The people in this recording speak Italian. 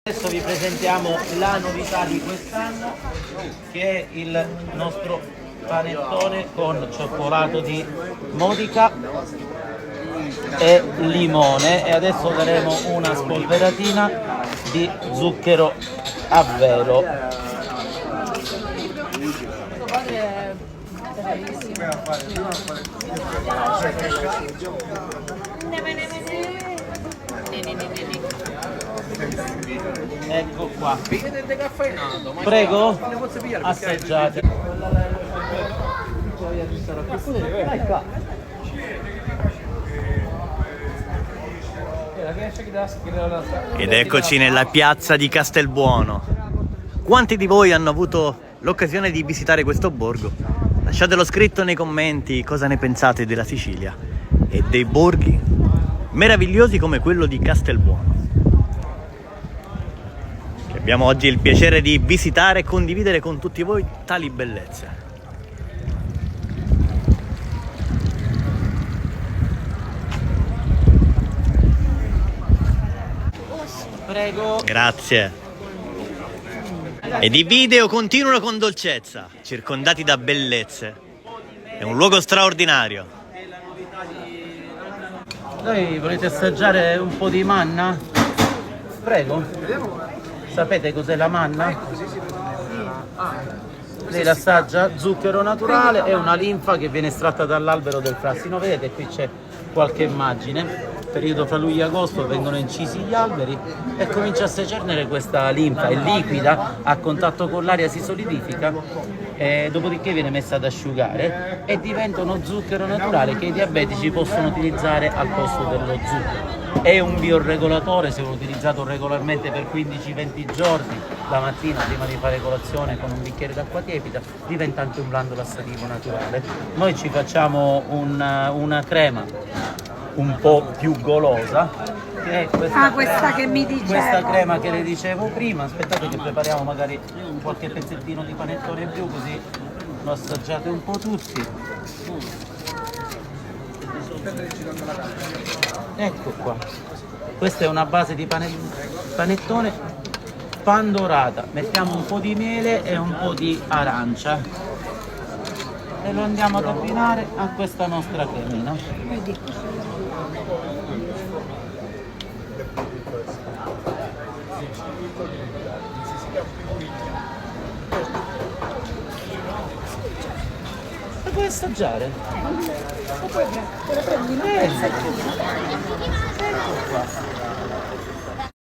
Adesso vi presentiamo la novità di quest'anno, che è il nostro panettone con cioccolato di Modica e limone, e adesso daremo una spolveratina di zucchero a velo. Ecco qua. Prego, assaggiate. Ed eccoci nella piazza di Castelbuono. Quanti di voi hanno avuto l'occasione di visitare questo borgo? Lasciatelo scritto nei commenti cosa ne pensate della Sicilia e dei borghi meravigliosi come quello di Castelbuono, che abbiamo oggi il piacere di visitare e condividere con tutti voi tali bellezze. Prego. Grazie. Ed i video continuano con dolcezza, circondati da bellezze. È un luogo straordinario. Voi volete assaggiare un po' di manna? Prego. Sapete cos'è la manna? Lei l'assaggia, zucchero naturale e una linfa che viene estratta dall'albero del frassino. Vedete, qui c'è qualche immagine. Periodo fra luglio e agosto vengono incisi gli alberi e comincia a secernere questa linfa, è liquida, a contatto con l'aria si solidifica, dopodiché viene messa ad asciugare e diventa uno zucchero naturale che i diabetici possono utilizzare al posto dello zucchero. È un bioregolatore, se utilizzato regolarmente per 15-20 giorni, la mattina prima di fare colazione con un bicchiere d'acqua tiepida, diventa anche un blando lassativo naturale. Noi ci facciamo una crema un po' più golosa, che è questa che mi dicevo. Questa crema che le dicevo prima. Aspettate che prepariamo magari qualche pezzettino di panettone in più, così lo assaggiate un po' tutti. Ecco qua, questa è una base di panettone pandorata, mettiamo un po' di miele e un po' di arancia e lo andiamo ad abbinare a questa nostra cremina. La puoi assaggiare? Te la prendi, non pensa. Ecco qua.